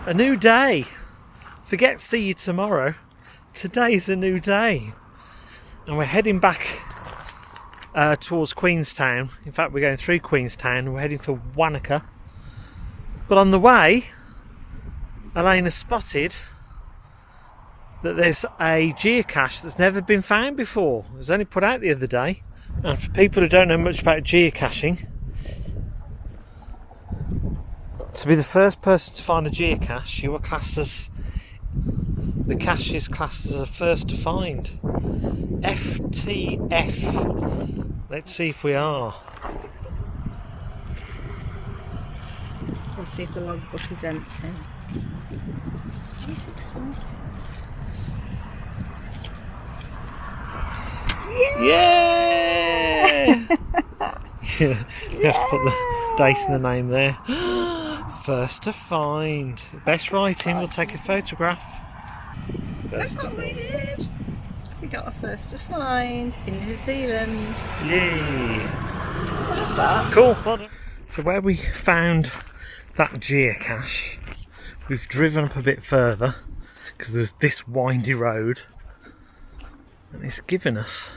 A new day. Forget see you tomorrow. Today's a new day. And we're heading back towards Queenstown. In fact, we're going through Queenstown. We're heading for Wanaka. But on the way, Elena spotted that there's a geocache that's never been found before. It was only put out the other day. And for people who don't know much about geocaching, to be the first person to find a geocache, you are classed as, the cache is classed as a first to find. FTF. Let's see if we are. Let's see if the logbook is empty. That's exciting. Yeah! Yeah, you have to put the date and the name there. First to find. Best writing, we'll take a photograph. First to find. We got a first to find in New Zealand. Yay! What's that? Cool. So where we found that geocache, we've driven up a bit further because there's this windy road, and it's given us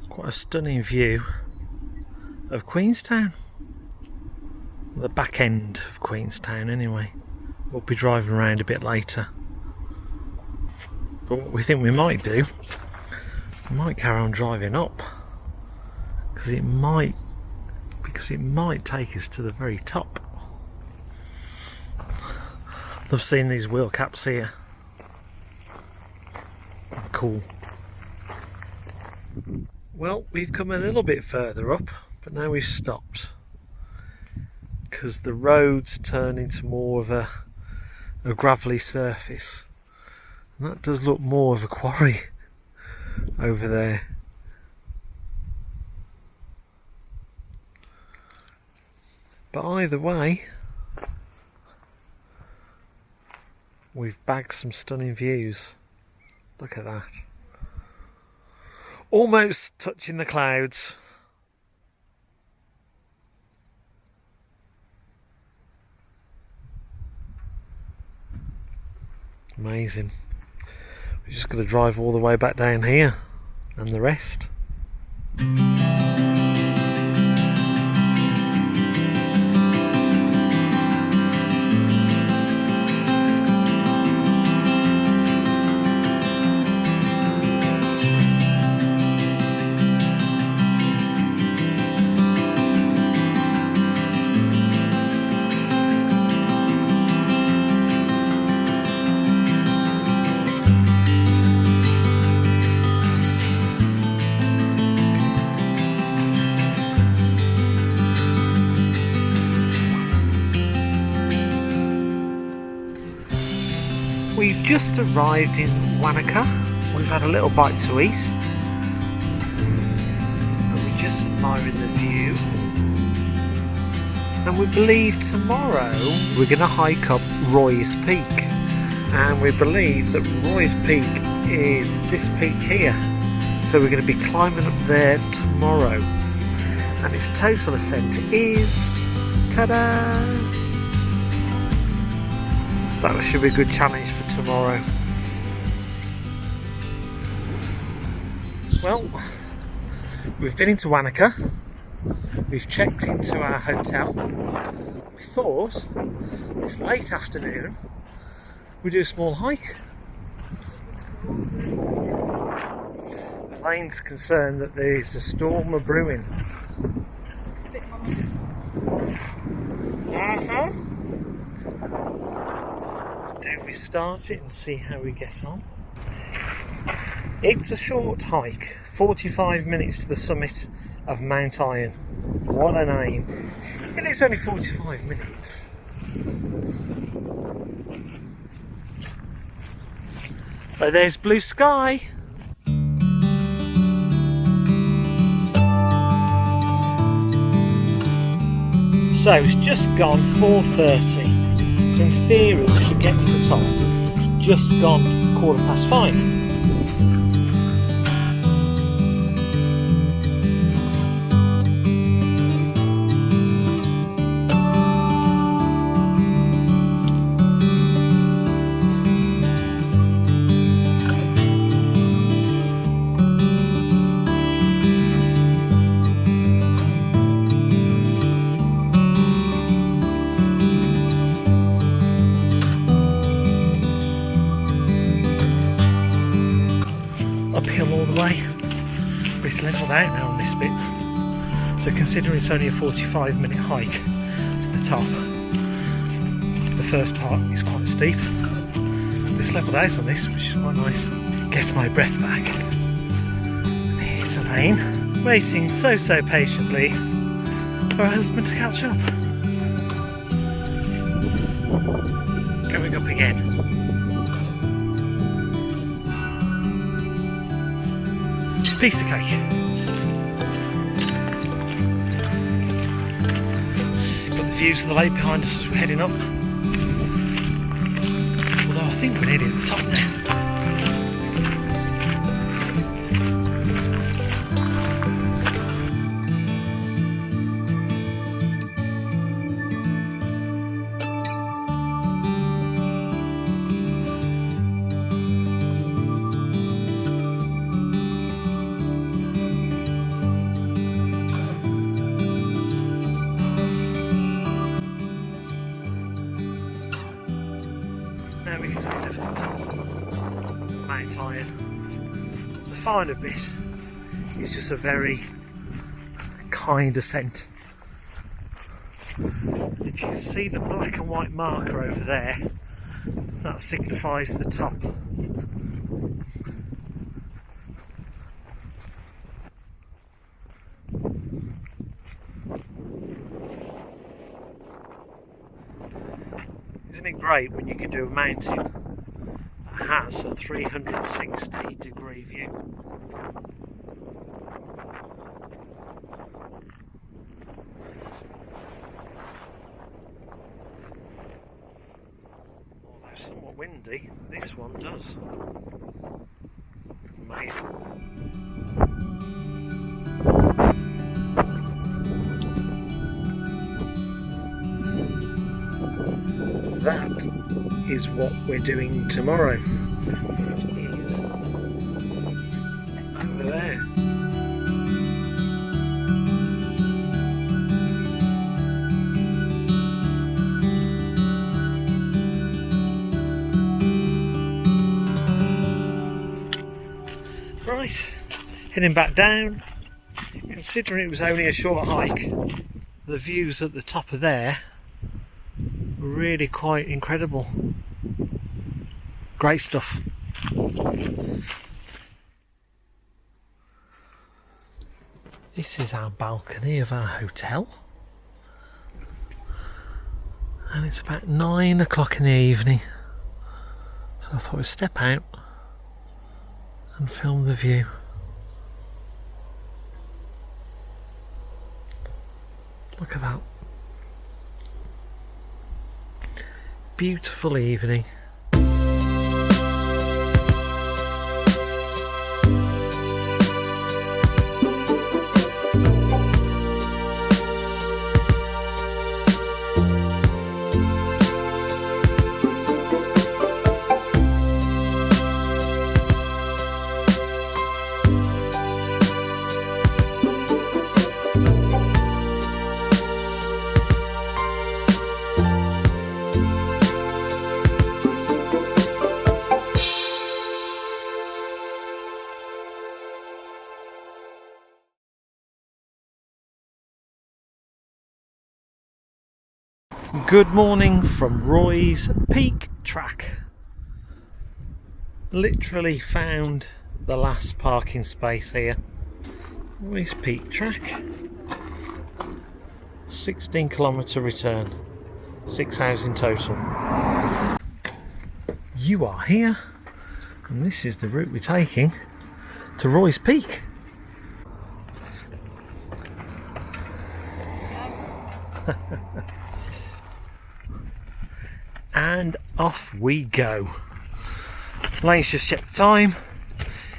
quite a stunning view of Queenstown. The back end of Queenstown anyway. We'll be driving around a bit later. But what we think we might do, we might carry on driving up. Because it might take us to the very top. Love seeing these wheel caps here. Cool. Well, we've come a little bit further up, but now we've stopped because the road's turned into more of a gravelly surface, and that does look more of a quarry over there. But either way, we've bagged some stunning views. Look at that. Almost touching the clouds. Amazing. We're just going to drive all the way back down here and the rest. We've just arrived in Wanaka. We've had a little bite to eat. And we're just admiring the view. And we believe tomorrow we're going to hike up Roy's Peak. And we believe that Roy's Peak is this peak here. So we're going to be climbing up there tomorrow. And its total ascent is... ta-da! That should be a good challenge for tomorrow. Well, we've been into Wanaka. We've checked into our hotel. We thought it's late afternoon. We do a small hike. Elaine's concerned that there's a storm brewing. It's a bit ominous. Do we start it and see how we get on? It's a short hike, 45 minutes to the summit of Mount Iron. What a name. It is only 45 minutes. But there's blue sky. So it's just gone 4:30. So in theory we should get to the top. Just gone 5:15. the way. But it's levelled out now on this bit. So considering it's only a 45-minute hike to the top, the first part is quite steep. It's levelled out on this, which is quite nice. Gets my breath back. Here's Elaine, waiting so patiently for her husband to catch up. Going up again. Piece of cake. Got the views of the lake behind us as we're heading up. Although I think we're nearly at the top now. Now we can see the top Mount Iron. The final bit is just a very kind ascent. If you can see the black and white marker over there, that signifies the top. Isn't it great when you can do a mountain that has a 360-degree view? Although somewhat windy, this one does. Amazing. That is what we're doing tomorrow. It is over there. Right, heading back down. Considering it was only a short hike, the views at the top of there really quite incredible. Great stuff. This is our balcony of our hotel, and it's about 9 o'clock in the evening, so I thought I'd step out and film the view. Look at that. Beautiful evening. Good morning from Roy's Peak Track. Literally found the last parking space here. Roy's Peak Track. 16-kilometre return. 6 hours in total. You are here, and this is the route we're taking to Roy's Peak. And off we go. Lane's just checked the time.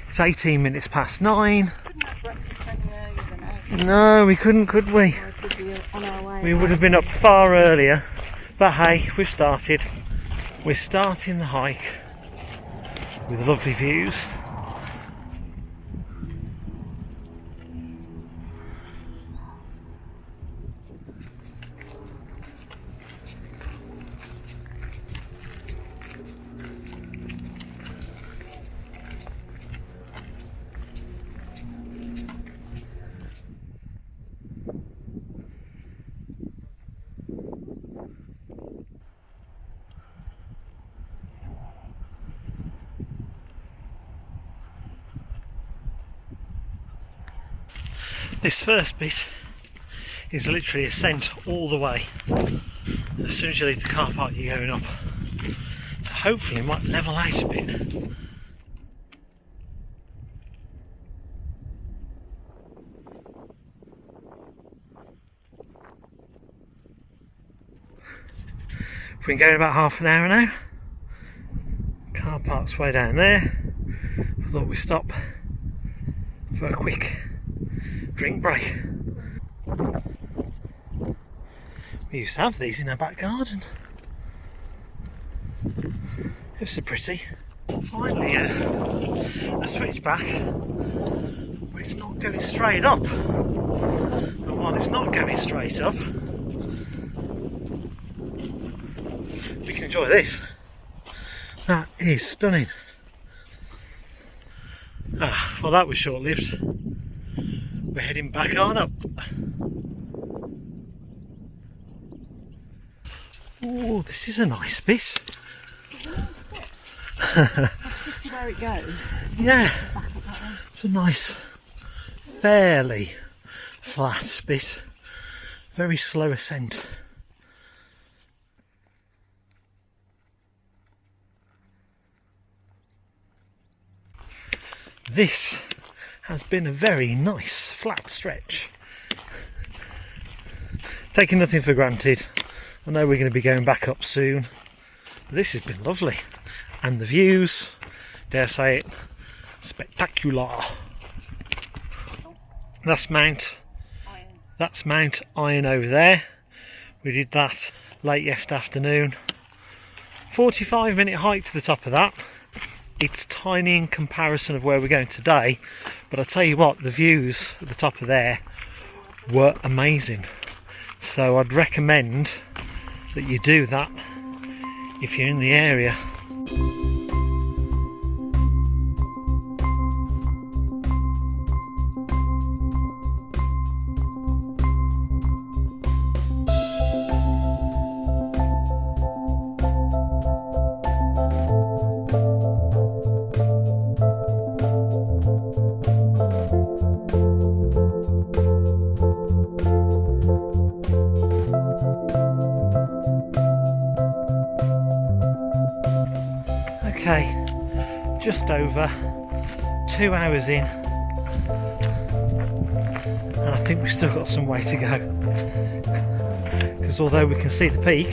It's 18 minutes past 9. Couldn't have breakfast any earlier than 8. No, we couldn't, could we? On our way. We would have been up far earlier. But hey, we've started. We're starting the hike with lovely views. This first bit is literally ascent all the way. As soon as you leave the car park, you're going up. So hopefully it might level out a bit. We've been going about half an hour now. Car park's way down there. I thought we'd stop for a quick drink break. We used to have these in our back garden. It was so pretty. Finally, a switchback where it's not going straight up. But while it's not going straight up, we can enjoy this. That is stunning. Well, that was short-lived. We're heading back on up. Oh, this is a nice bit. Let's see where it goes. Yeah, it's a nice, fairly flat bit. Very slow ascent. This has been a very nice flat stretch. Taking nothing for granted. I know we're going to be going back up soon. But this has been lovely. And the views, dare say it, spectacular. That's Mount Iron over there. We did that late yesterday afternoon. 45-minute hike to the top of that. It's tiny in comparison of where we're going today, but I tell you what, the views at the top of there were amazing. So I'd recommend that you do that if you're in the area. Okay, just over 2 hours in, and I think we've still got some way to go, because although we can see the peak,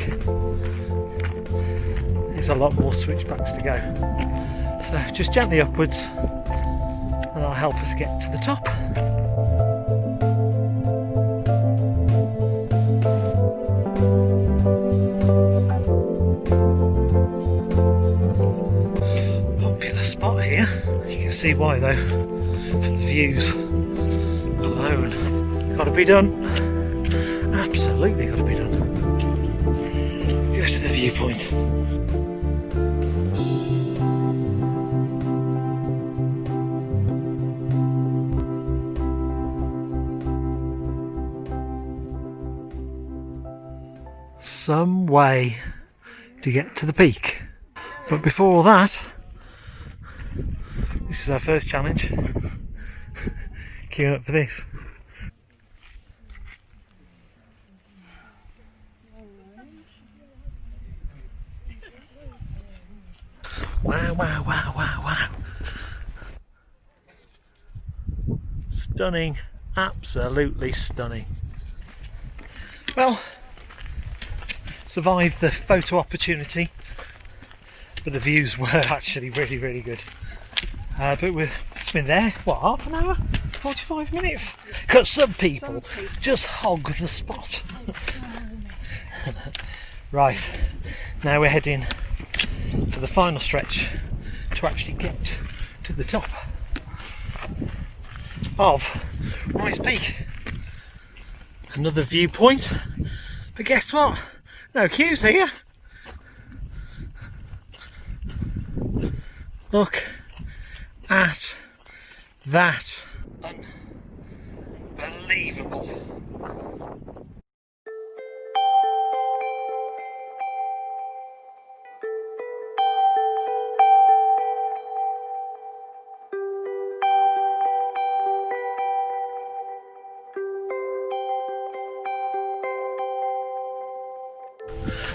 there's a lot more switchbacks to go. So just gently upwards and I'll help us get to the top. Spot here, you can see why though, for the views alone. Got to be done, absolutely got to be done. Go to the viewpoint. Some way to get to the peak, but before all that, this is our first challenge. Queuing up for this. Wow, wow, wow, wow, wow. Stunning, absolutely stunning. Well, survived the photo opportunity, but the views were actually really, really good. But it's been there, what, half an hour? 45 minutes? Because some people just hog the spot. Right, now we're heading for the final stretch to actually get to the top of Rice Peak. Another viewpoint, but guess what? No queues here. Look at that. Unbelievable.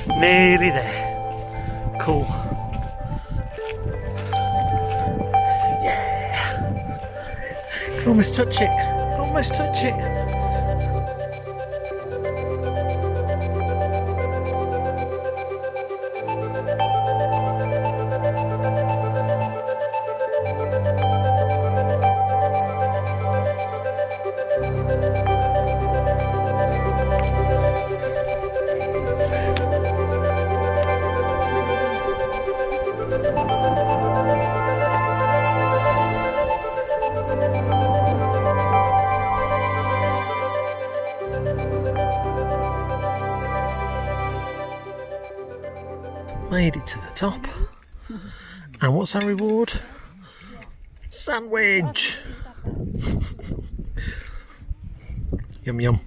Nearly there. Cool. Yeah. Can almost touch it. Almost touch it. Made it to the top. And what's our reward? Sandwich! Yum yum.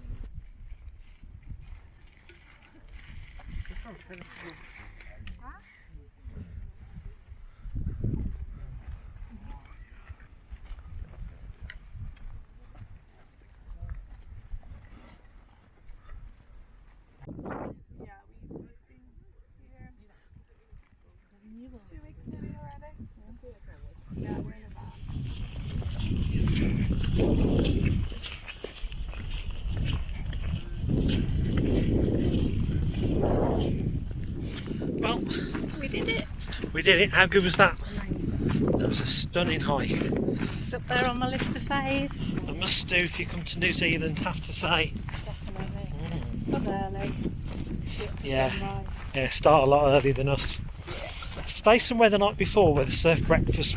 Well, We did it. we did it. How good was that? Amazing. That was a stunning hike. It's up there on my list of faves. A must do if you come to New Zealand, have to say. Definitely. Up early. Yeah. Sunrise. Yeah, start a lot earlier than us. Stay somewhere the night before where they serve breakfast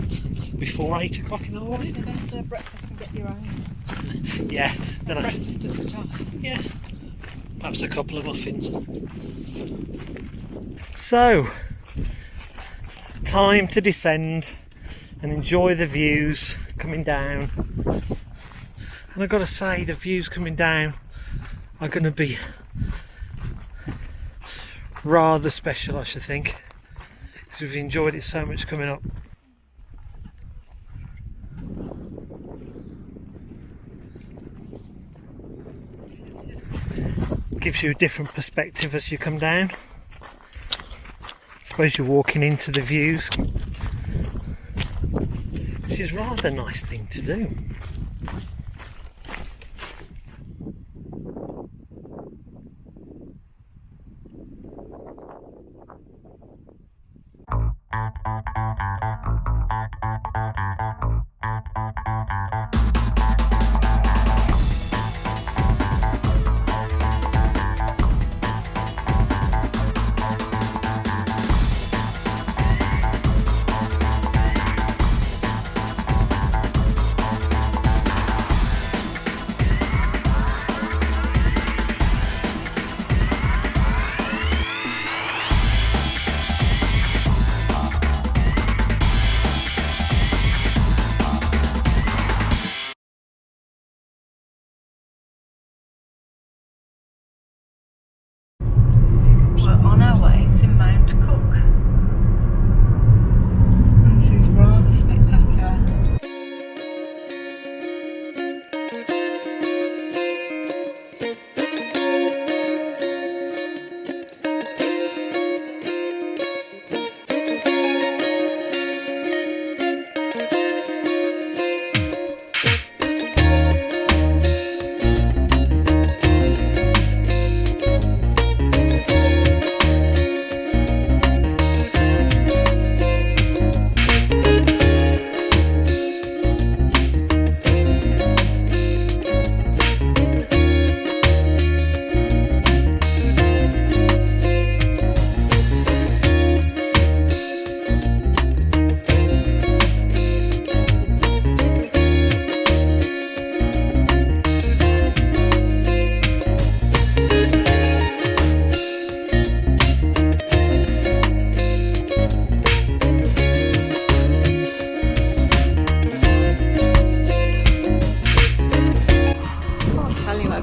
before 8 o'clock in the morning. They're going to serve breakfast and get your own. Yeah, then Breakfast at the top. yeah, perhaps a couple of muffins. So, time to descend and enjoy the views coming down. And I've got to say, the views coming down are going to be rather special, I should think, because we've enjoyed it so much coming up. Gives you a different perspective as you come down. I suppose you're walking into the views, which is rather a nice thing to do. We're on our way to Mount Cook. This is rather spectacular.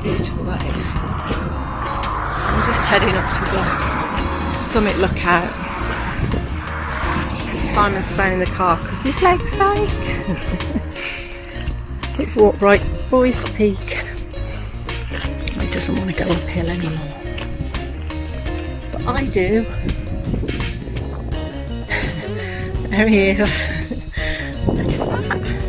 Beautiful that is. I'm just heading up to the summit lookout. Simon's staying in the car because his leg's ache. We've walked right Boys Peak. He doesn't want to go uphill anymore. But I do. There he is. Look at that.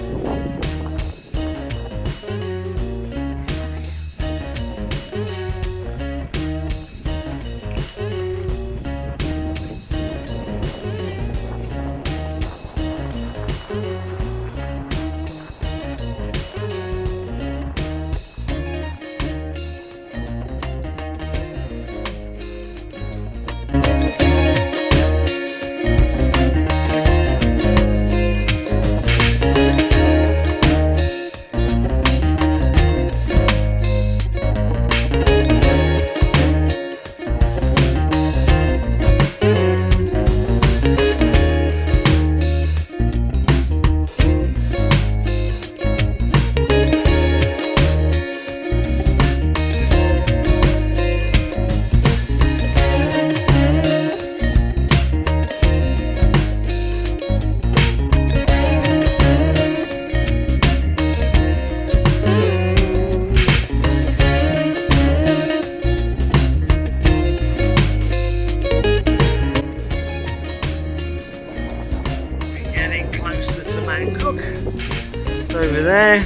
Over there,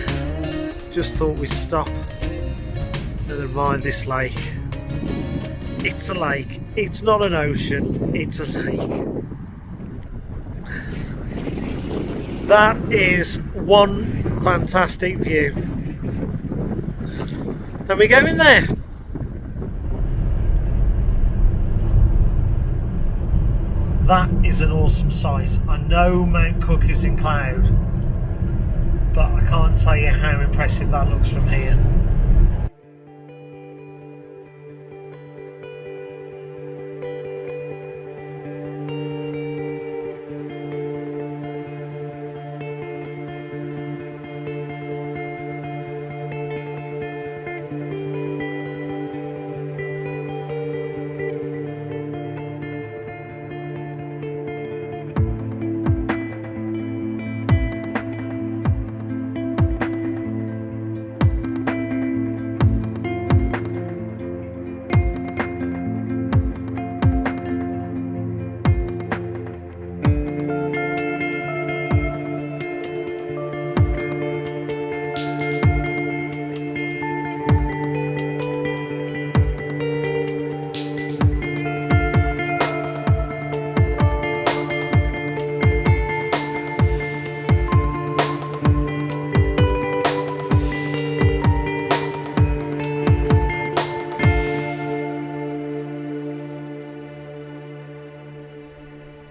just thought we'd stop and admire this lake. It's a lake, it's not an ocean, it's a lake. That is one fantastic view. And we go in there. That is an awesome sight. I know Mount Cook is in cloud, but I can't tell you how impressive that looks from here.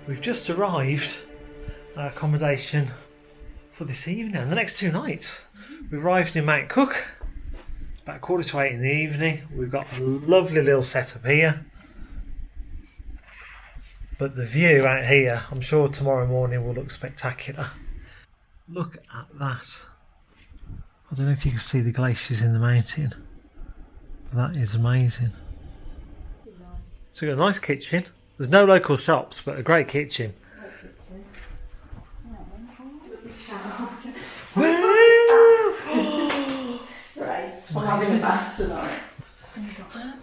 We've just arrived at accommodation for this evening, the next 2 nights. We've arrived in Mount Cook, it's about 7:45 in the evening. We've got a lovely little setup here. But the view out here, I'm sure tomorrow morning will look spectacular. Look at that. I don't know if you can see the glaciers in the mountain, but that is amazing. So we've got a nice kitchen. There's no local shops, but a great kitchen. Right, so we're having a bath tonight. And we've got our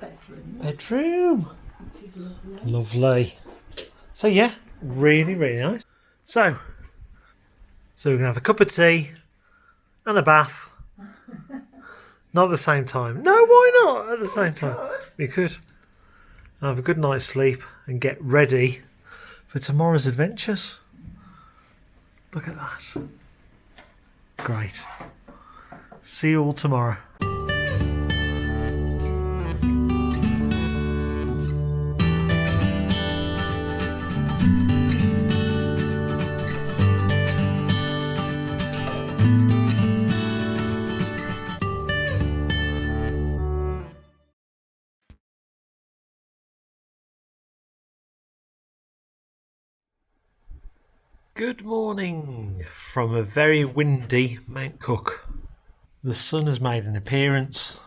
bedroom. Which is lovely. Lovely. So yeah, really, really nice. So we're gonna have a cup of tea and a bath. Not at the same time. No, why not? At the same time. We could. Have a good night's sleep and get ready for tomorrow's adventures. Look at that. Great. See you all tomorrow. Good morning from a very windy Mount Cook. The sun has made an appearance,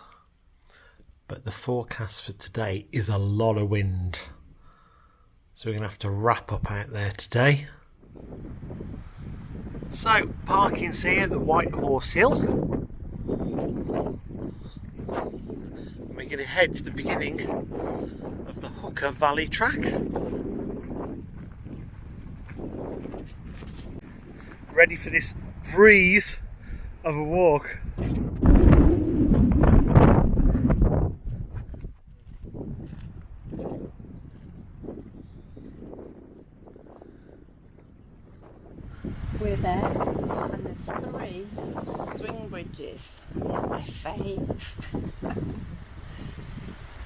but the forecast for today is a lot of wind. So we're going to have to wrap up out there today. So, parking's here, the White Horse Hill. And we're going to head to the beginning of the Hooker Valley track. Ready for this breeze of a walk. We're there, and there's 3 swing bridges. They're my fave.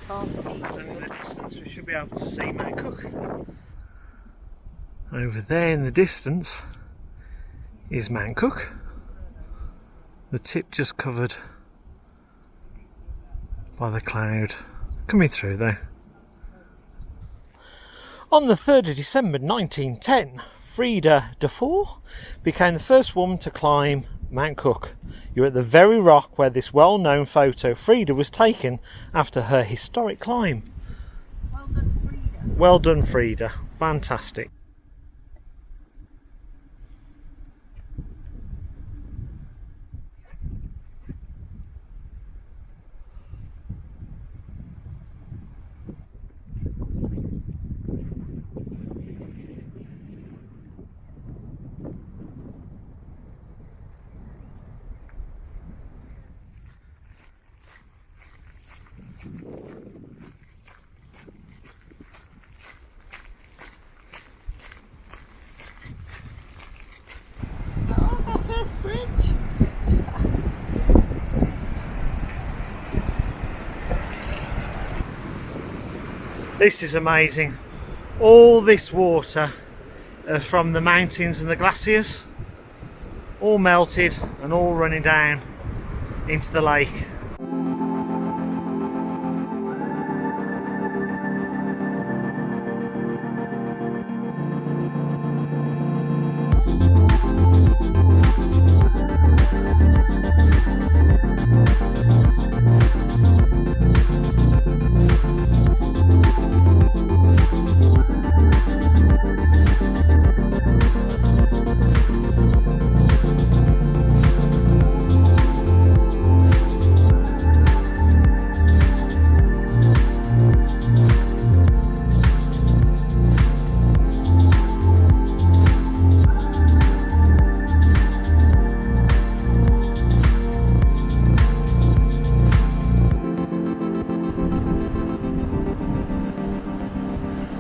Can't beat And in it. the distance we should be able to see Mount Cook. Over there in the distance is Mount Cook. The tip just covered by the cloud. Coming through though. On the 3rd of December 1910, Frida Dufour became the first woman to climb Mount Cook. You're at the very rock where this well-known photo Frida was taken after her historic climb. Well done, Frida. Well done, Frida. Fantastic. Oh, that's our first bridge. This is amazing. All this water from the mountains and the glaciers, all melted and all running down into the lake.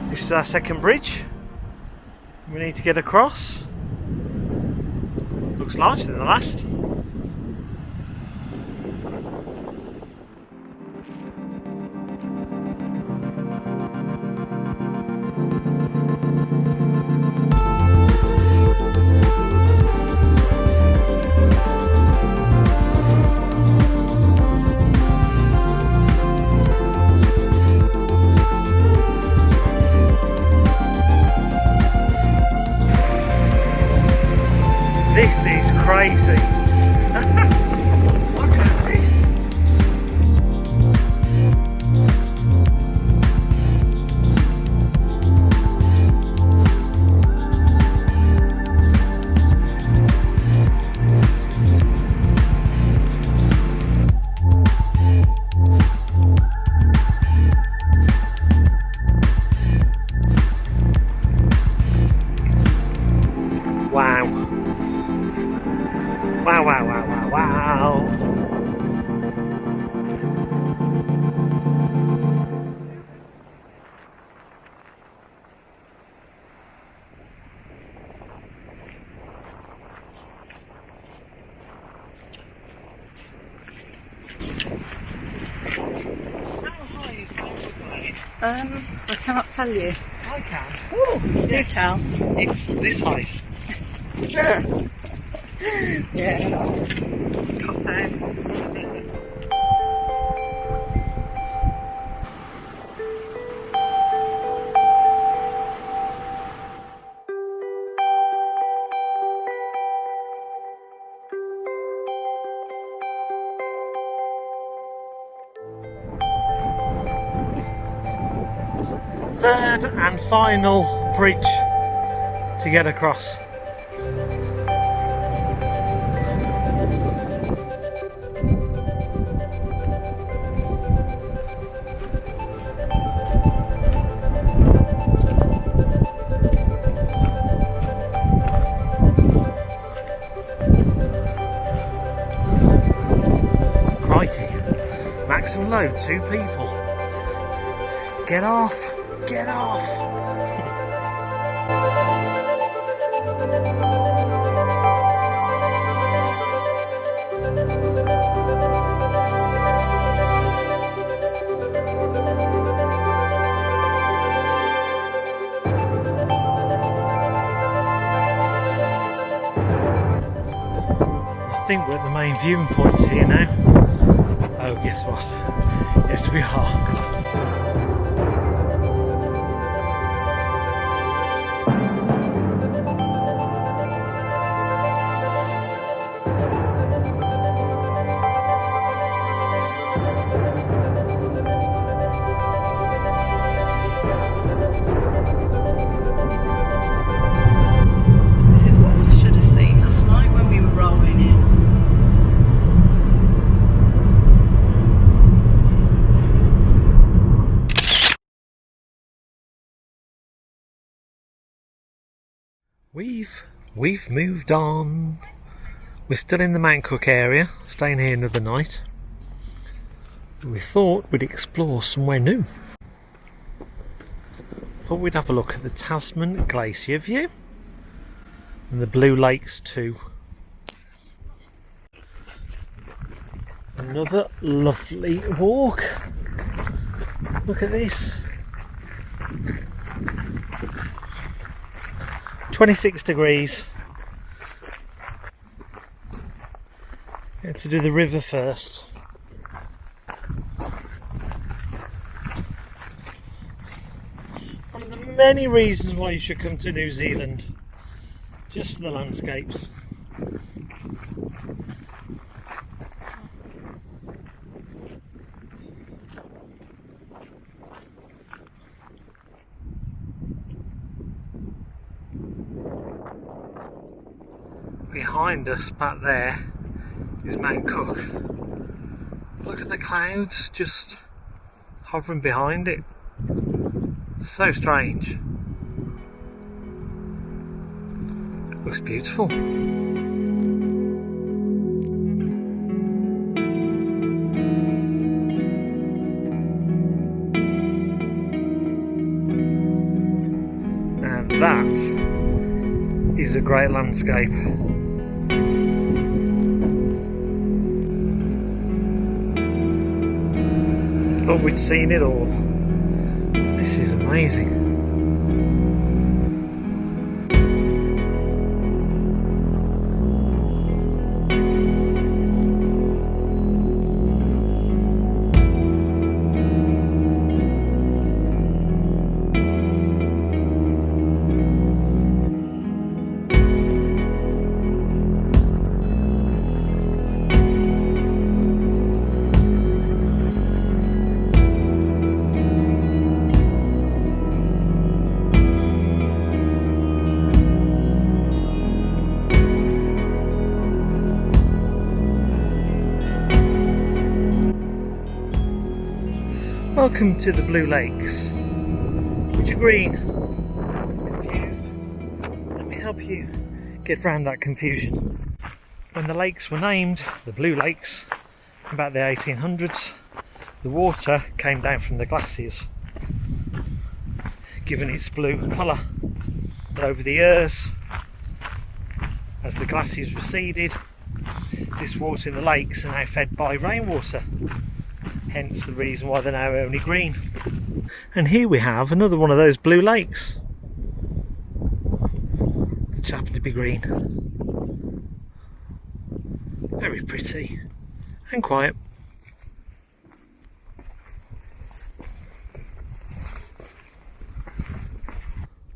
This is our second bridge. We need to get across. Looks larger than the last. This is crazy. Look at this. Wow. Wow, wow, wow, wow, wow. How high is Mount Cook? I can't tell you. I can. Oh, do tell. It's this height. Yeah. Got down. Third and final bridge to get across. hello, 2 people. Get off! Get off! I think we're at the main viewing point here now. Oh, guess what? Yes, we are. This is what we should have seen last night when we were rolling in. We've moved on. We're still in the Mount Cook area, staying here another night. We thought we'd explore somewhere new. Thought we'd have a look at the Tasman Glacier view and the Blue Lakes too. Another lovely walk. Look at this. 26 degrees. Going to do the river first. One of the many reasons why you should come to New Zealand, just for the landscapes. Behind us back there is Mount Cook. Look at the clouds just hovering behind it. So strange. Looks beautiful. And that is a great landscape. Thought we'd seen it all. This is amazing. Welcome to the Blue Lakes. Which are green? Confused? Let me help you get around that confusion. When the lakes were named the Blue Lakes, about the 1800s, the water came down from the glaciers, giving its blue colour. But over the years, as the glaciers receded, this water in the lakes are now fed by rainwater. Hence the reason why they're now only green. And here we have another one of those blue lakes, which happen to be green. Very pretty and quiet.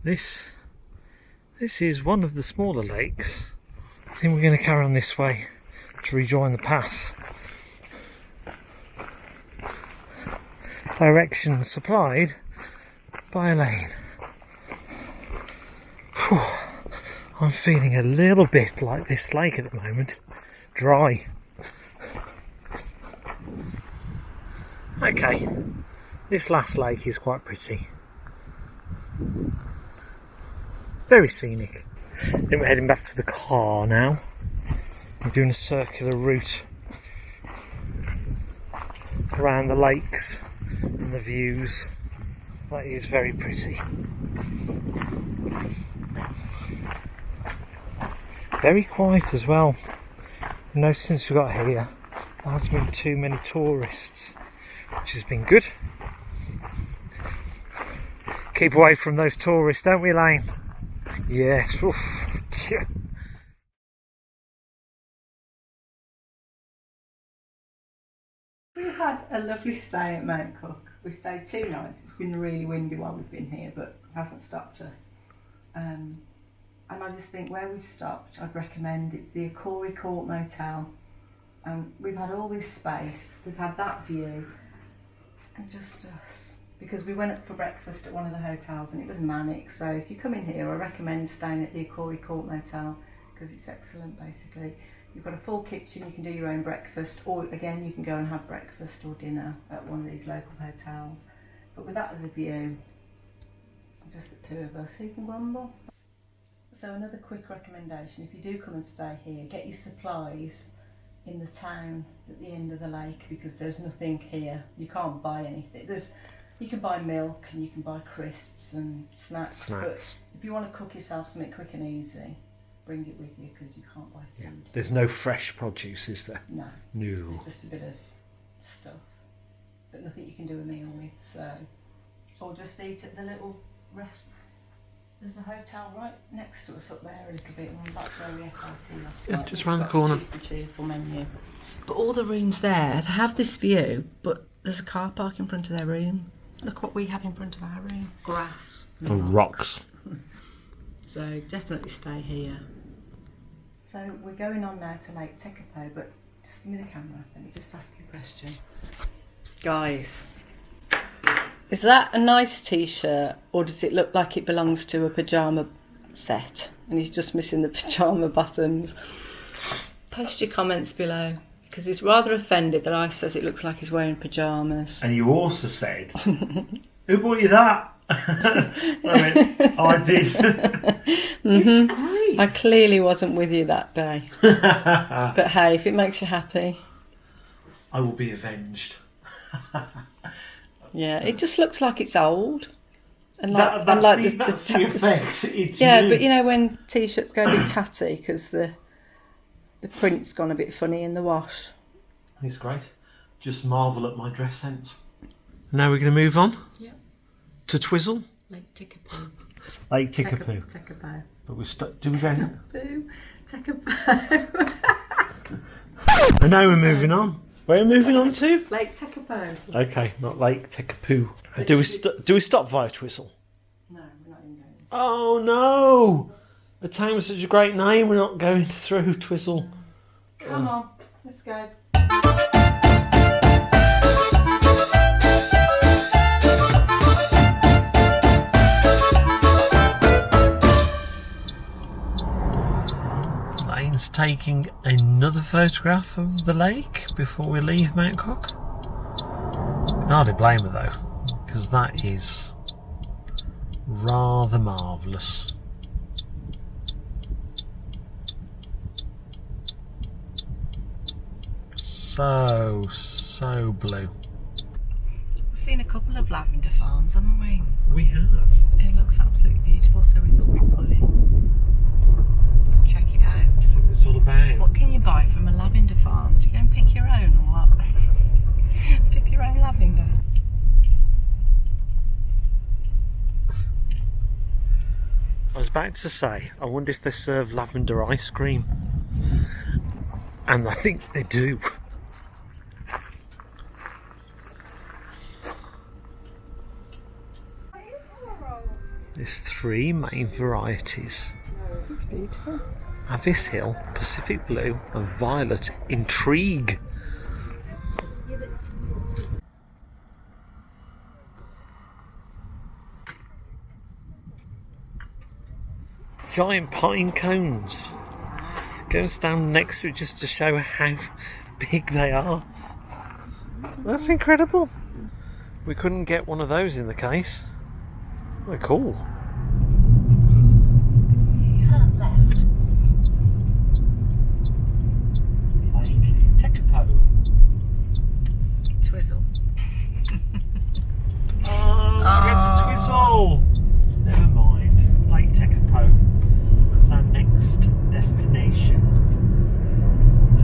This is one of the smaller lakes. I think we're going to carry on this way to rejoin the path. Directions supplied by Elaine. Whew. I'm feeling a little bit like this lake at the moment. Dry. Okay, this last lake is quite pretty. Very scenic. Then we're heading back to the car now. We're doing a circular route around the lakes and the views. That is very pretty. Very quiet as well. I've noticed since we got here, there hasn't been too many tourists, which has been good. Keep away from those tourists, don't we, Elaine? Yes. Oof. We've had a lovely stay at Mount Cook. We stayed 2 nights. It's been really windy while we've been here, but it hasn't stopped us. And I just think where we've stopped, I'd recommend it's the Akori Court Motel. We've had all this space, we've had that view, and just us. Because we went up for breakfast at one of the hotels and it was manic. So if you come in here, I recommend staying at the Akori Court Motel because it's excellent basically. You've got a full kitchen, you can do your own breakfast, or again you can go and have breakfast or dinner at one of these local hotels. But with that as a view, just the 2 of us, who can grumble? So another quick recommendation, if you do come and stay here, get your supplies in the town at the end of the lake because there's nothing here. You can't buy anything. You can buy milk and you can buy crisps and snacks. But if you want to cook yourself something quick and easy, bring it with you because you can't buy food. Yeah. There's no fresh produce, is there? No. No. It's just a bit of stuff, but nothing you can do a meal with. So, or just eat at the little restaurant. There's a hotel right next to us up there a little bit, and that's where we ate our tea last night. Yeah, just round the corner. Cheap and cheerful menu. But all the rooms there have this view, but there's a car park in front of their room. Look what we have in front of our room. Grass. For rocks. So definitely stay here. So we're going on now to Lake Tekapo, but just give me the camera. Let me just ask you a question. Guys, is that a nice t-shirt or does it look like it belongs to a pyjama set and he's just missing the pyjama bottoms? Post your comments below because he's rather offended that I says it looks like he's wearing pyjamas. And you also said, who bought you that? I went, oh, I did. It's great. I clearly wasn't with you that day. But hey, if it makes you happy. I will be avenged. Yeah, it just looks like it's old. And That's the effect. It's yeah, new. but you know when t-shirts go a bit tatty because the print's gone a bit funny in the wash. It's great. Just marvel at my dress sense. Now we're going to move on. Yeah. To Twizzle. Lake Tekapo. Lake Tekapo. Tekapo. But we're do we go? Tekapo. And now we're moving on. Where are we moving on to? Lake Tekapo. Okay, not Lake Tekapo. Do we stop via Twizzle? No, we're not even going. Oh no! The town was such a great name. We're not going through Twizzle. Come on, let's go. Lane's taking another photograph of the lake before we leave Mount Cook. Can hardly blame her though, because that is rather marvellous. So blue. We've seen a couple of lavender farms, haven't we? We have. It looks absolutely beautiful, so we thought we'd pull in. Check it out. That's what it's all about. What can you buy from a lavender farm? Do you go and pick your own or what? Pick your own lavender. I was about to say, I wonder if they serve lavender ice cream. And I think they do. There's 3 main varieties. It's beautiful. Avis Hill, Pacific Blue and Violet Intrigue. Giant pine cones. Go and stand next to it just to show how big they are. That's incredible. We couldn't get one of those in the case. They're cool. Turn left. twizzle. Oh, I get to twizzle! Never mind. Lake Tekapo. That's our next destination.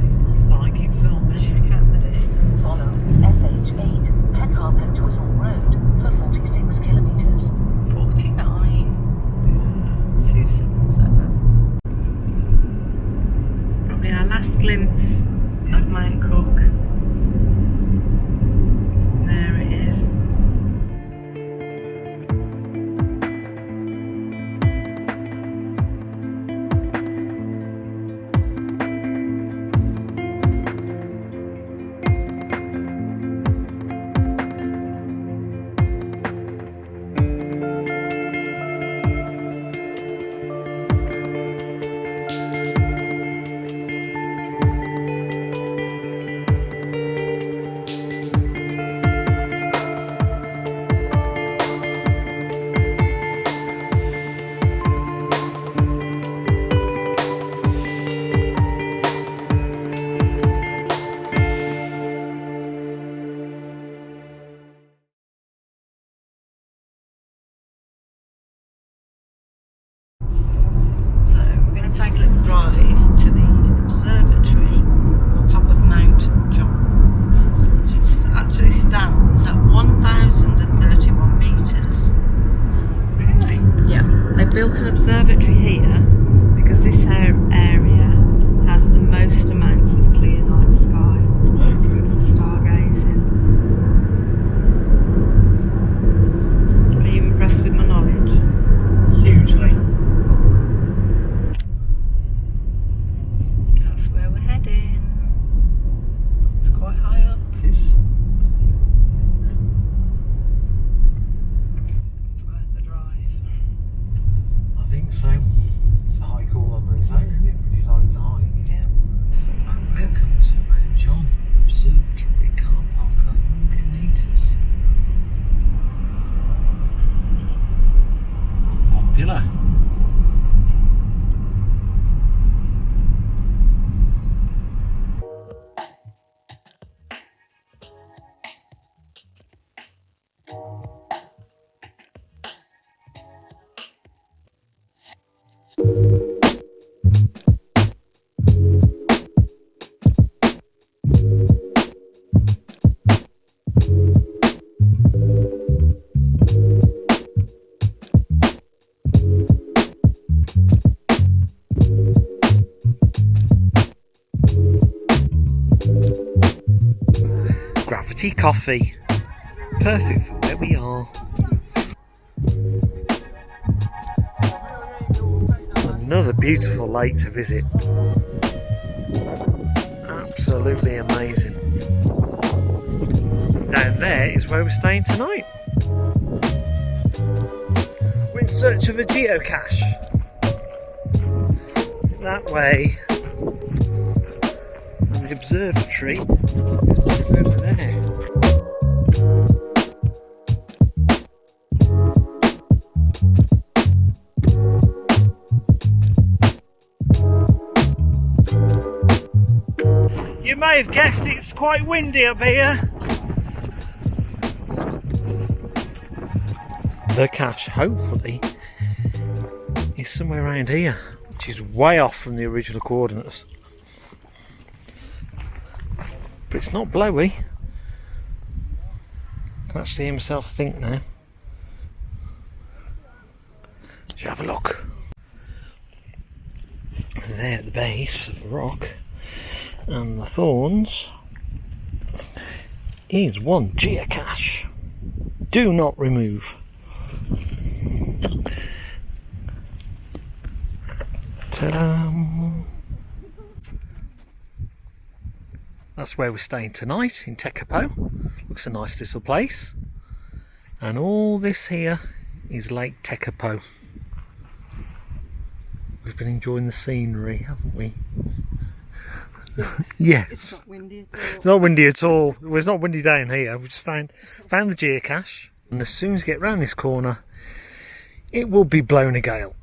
It's not I keep filming. Check out the distance. Follow SH8 Tekapo Twizzle Road for 46 kilometres. 49. 277. Probably our last glimpse of Mount Cook. There it is. Take a little drive to the observatory at the top of Mount John, which actually stands at 1,031 metres. Really? Yeah, they built an observatory here because this area has the most amounts of clear night sky, so it's good for stargazing. Are you impressed with my knowledge? Hugely. So it's a hike all on its own, isn't it? If we decided to hike. Yeah. Welcome to Mount John Observatory car park at 100 metres. Popular. Gravity coffee, perfect for where we are. Another beautiful lake to visit. Absolutely amazing. Down there is where we're staying tonight. We're in search of a geocache. That way. And the observatory is back over there. You may have guessed it's quite windy up here. The cache, hopefully, is somewhere around here, which is way off from the original coordinates. But it's not blowy. I can actually hear myself think now. Let's have a look. And there at the base of the rock and the thorns is one geocache. Do not remove. Ta-da! That's where we're staying tonight, in Tekapo. Looks a nice little place. And all this here is Lake Tekapo. We've been enjoying the scenery, haven't we? Yes. It's not windy at all. It's not windy at all. Well, it's not windy down here. We just found the geocache. And as soon as we get round this corner, it will be blown a gale.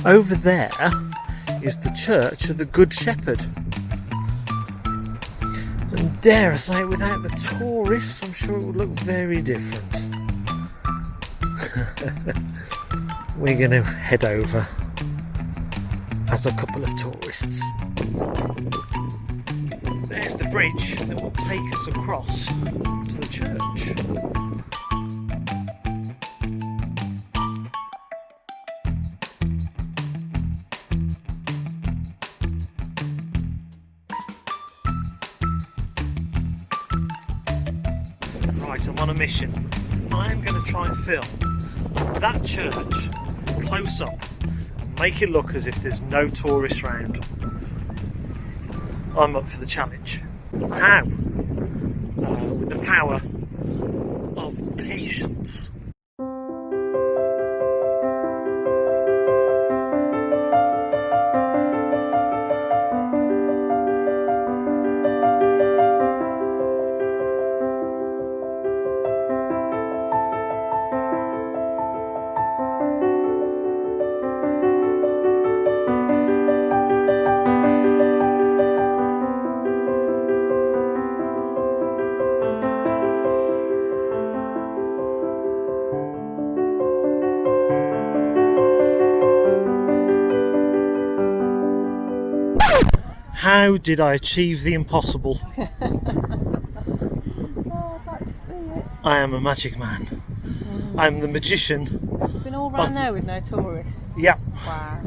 over there is the Church of the Good Shepherd. And dare I say, without the tourists, I'm sure it would look very different. We're going to head over as a couple of tourists. There's the bridge that will take us across to the church. Right, I'm on a mission. I'm going to try and film that church close up, make it look as if there's no tourists round. I'm up for the challenge. How? With the power of patience. How did I achieve the impossible? Oh, I'd like to see it. I am a magic man. I'm the magician. You've been all round there with no tourists. Yeah. Wow.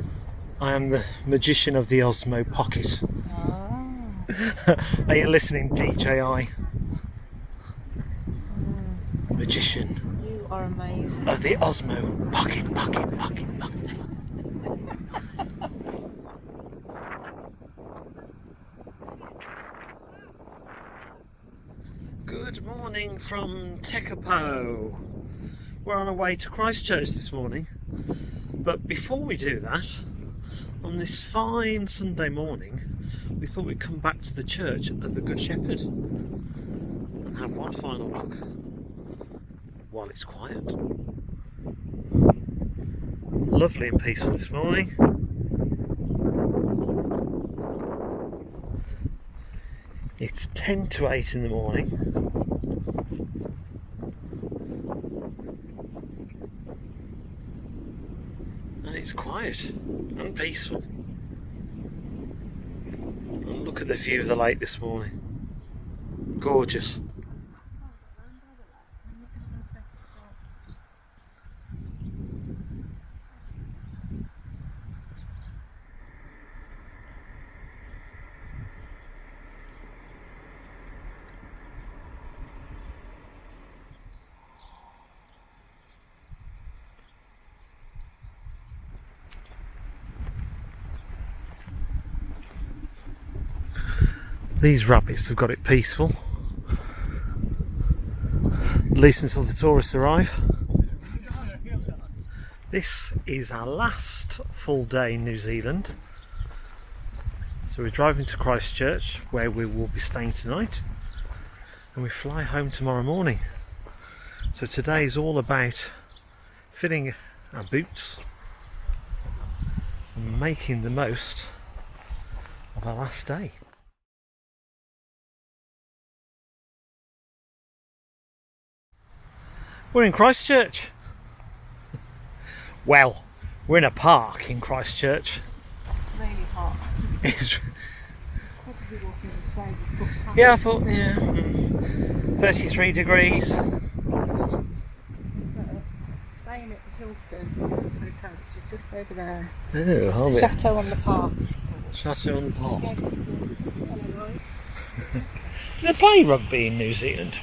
I am the magician of the Osmo Pocket. Oh. Are you listening, DJI? Magician You are amazing. of the Osmo Pocket. Good morning from Tekapo. We're on our way to Christchurch this morning, but before we do that, on this fine Sunday morning, we thought we'd come back to the Church of the Good Shepherd and have one final look while it's quiet. Lovely and peaceful this morning. It's 10 to 8 in the morning. And it's quiet and peaceful. And look at the view of the lake this morning. Gorgeous. These rabbits have got it peaceful, at least until the tourists arrive. This is our last full day in New Zealand. So we're driving to Christchurch, where we will be staying tonight, and we fly home tomorrow morning. So today is all about filling our boots and making the most of our last day. We're in Christchurch. Well, we're in a park in Christchurch. Really hot. It's, Probably walking the same. yeah, I thought, 33 degrees. Staying at the Hilton Hotel, which is just over there. Oh, hold it. Chateau on the Park. Chateau on the Park. They play rugby in New Zealand.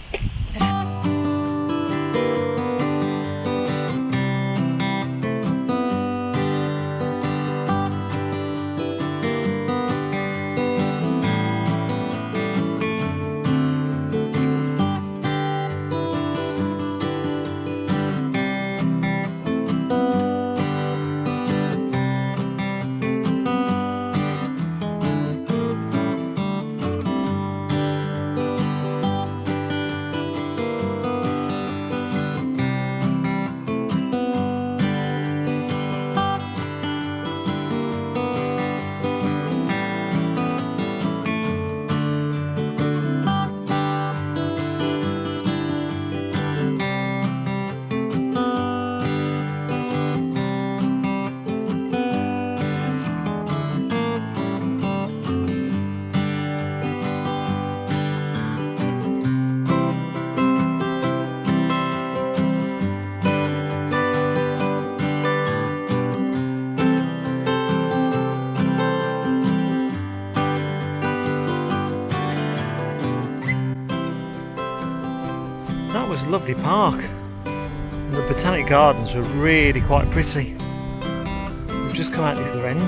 a lovely park. And the botanic gardens were really quite pretty. We've just come out the other end,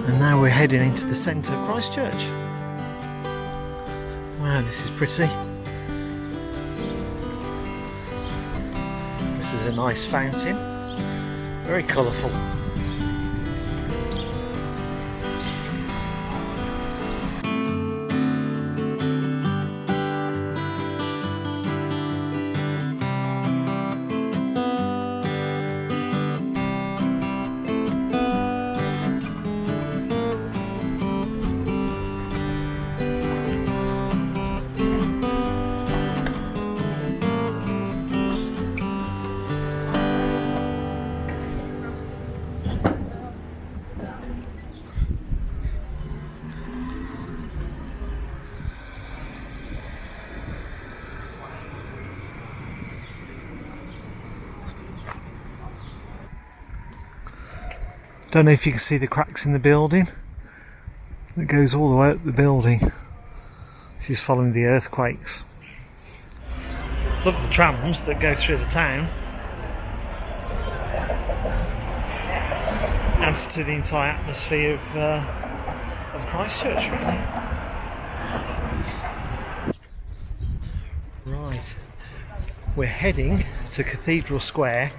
and now we're heading into the centre of Christchurch. Wow, this is pretty. This is a nice fountain, very colourful. Don't know if you can see the cracks in the building. It goes all the way up the building. This is following the earthquakes. Love the trams that go through the town. Adds to the entire atmosphere of Christchurch, really. Right, we're heading to Cathedral Square,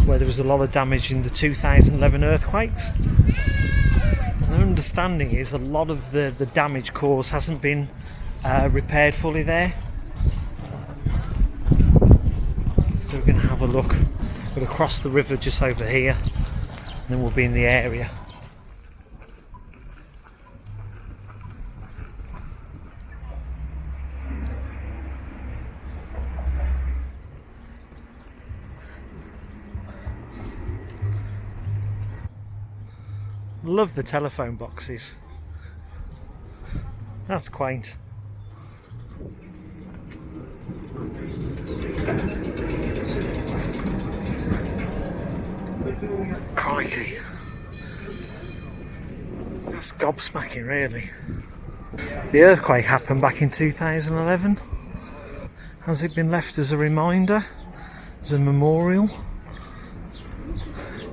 where there was a lot of damage in the 2011 earthquakes. My understanding is a lot of the damage caused hasn't been repaired fully there. So we're going to have a look. We'll cross the river just over here, and then we'll be in the area. Love the telephone boxes. That's quaint. Crikey. That's gobsmacking, really. The earthquake happened back in 2011. Has it been left as a reminder? As a memorial?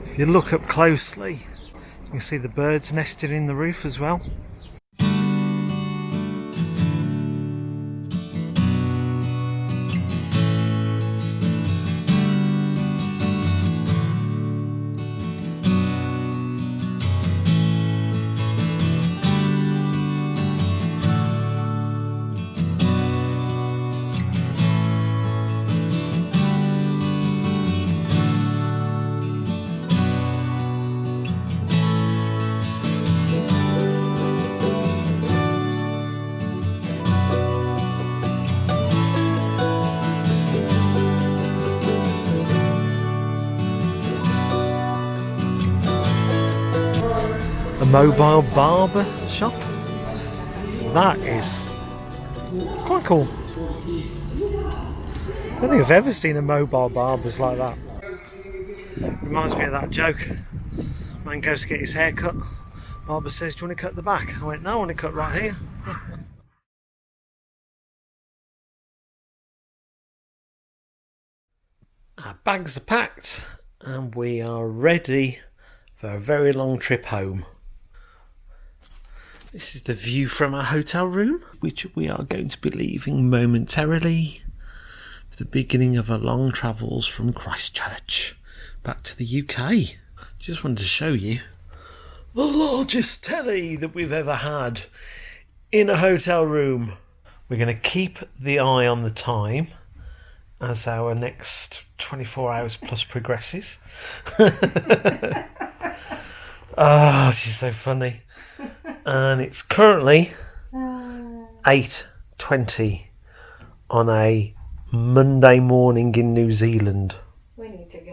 If you look up closely, you can see the birds nested in the roof as well. A mobile barber shop. That is quite cool. I don't think I've ever seen a mobile barbers like that. Reminds me of that joke. Man goes to get his hair cut. Barber says, "Do you want to cut the back?" I went, "No, I want to cut right here." Our bags are packed and we are ready for a very long trip home. This is the view from our hotel room, which we are going to be leaving momentarily for the beginning of our long travels from Christchurch back to the UK. Just wanted to show you the largest telly that we've ever had in a hotel room. We're going to keep the eye on the time as our next 24 hours plus progresses. Oh, she's so funny. And it's currently 8:20 on a Monday morning in New Zealand. We need to go.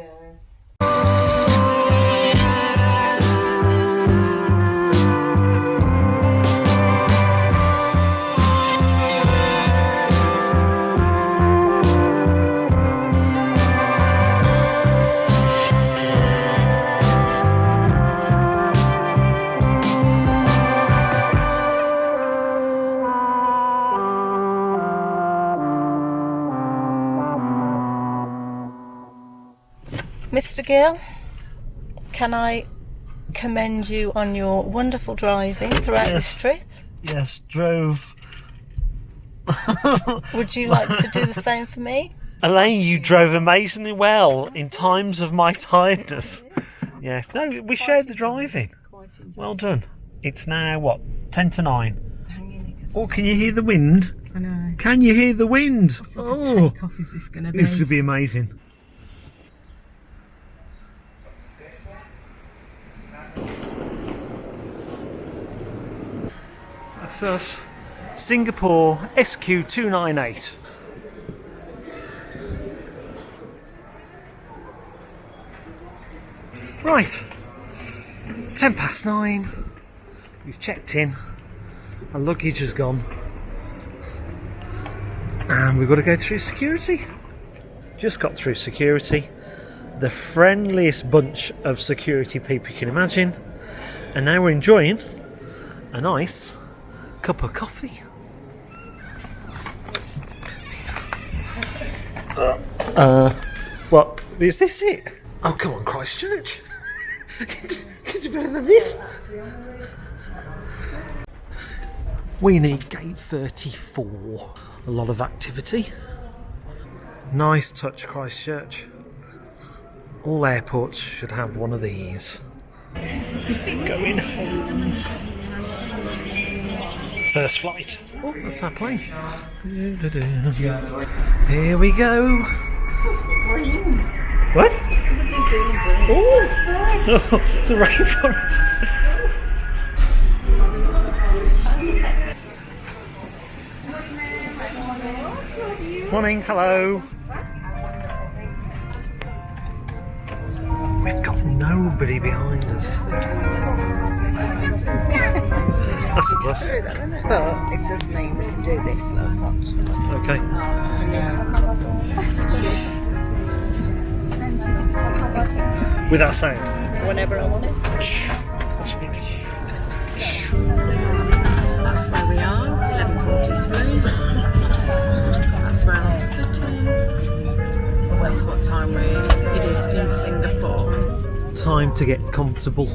Mr. Gill, can I commend you on your wonderful driving throughout this trip? Yes, drove. Would you like to do the same for me? Elaine, you drove amazingly well in times of my tiredness. Yes, no, we shared the driving. Well done. It's now, what, 10 to 9? Oh, can you hear the wind? I know. Can you hear the wind? What sort of take-off is this going to be? This could be amazing. That's us. Singapore SQ298. Right. 10 past 9. We've checked in. Our luggage has gone. And we've got to go through security. Just got through security. The friendliest bunch of security people you can imagine. And now we're enjoying a nice cup of coffee. What? Is this it? Oh, come on, Christchurch. Could do better than this. We need gate 34. A lot of activity. Nice touch, Christchurch. All airports should have one of these. Going home. First flight. Oh, that's our plane. Here we go. What? Oh, it's a rainforest. Morning, hello. We've got nobody behind us. That's a plus. But it does mean we can do this, though. Watch. Okay. Without sound. Whenever I want it. That's where we are, 11:43. That's where I'm sitting. That's what time it is in Singapore. Time to get comfortable.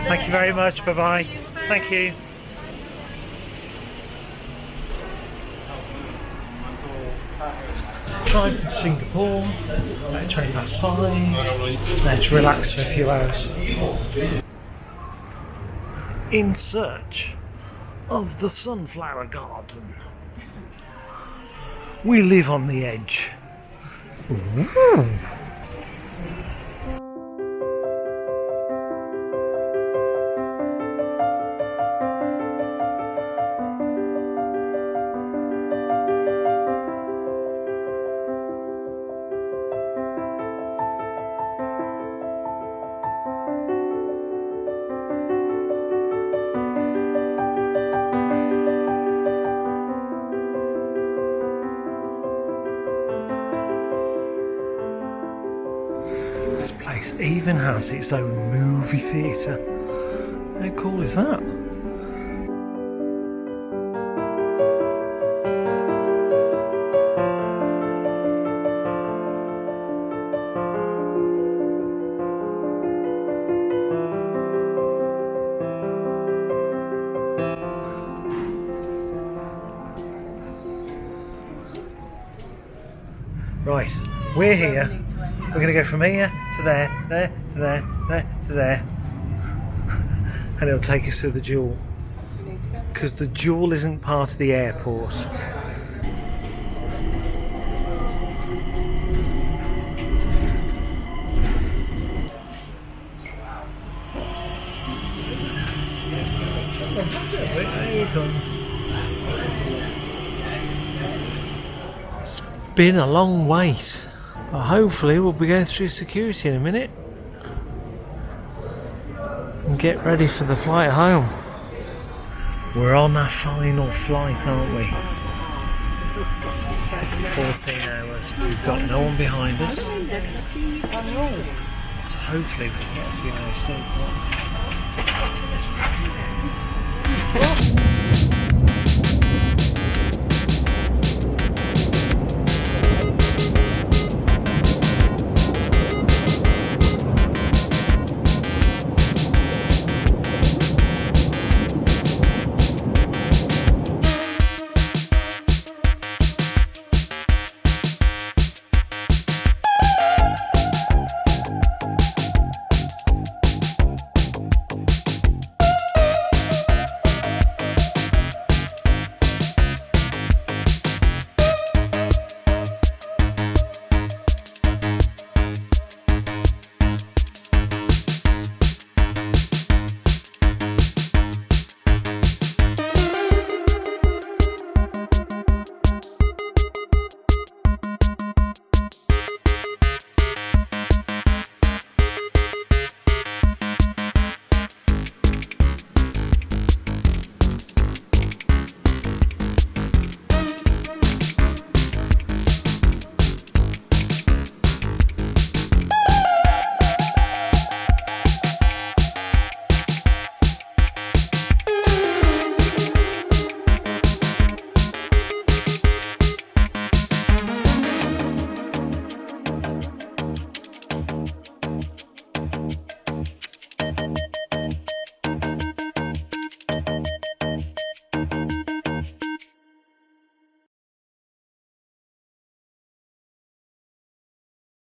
Thank you very much. Bye bye. Thank you. Arrived in Singapore at 20 past 5. There to relax for a few hours. In search of the sunflower garden. We live on the edge. Ooh. This place even has its own movie theatre. How cool is that? Right, we're here. We're going to go from here to there, there, to there, there, to there. And it'll take us to the Jewel. Because the Jewel isn't part of the airport. Here he comes. It's been a long wait. But hopefully we'll be going through security in a minute and get ready for the flight home. We're on our final flight, aren't we? 14 hours. We've got no one behind us. So hopefully we can get a few nice sleep.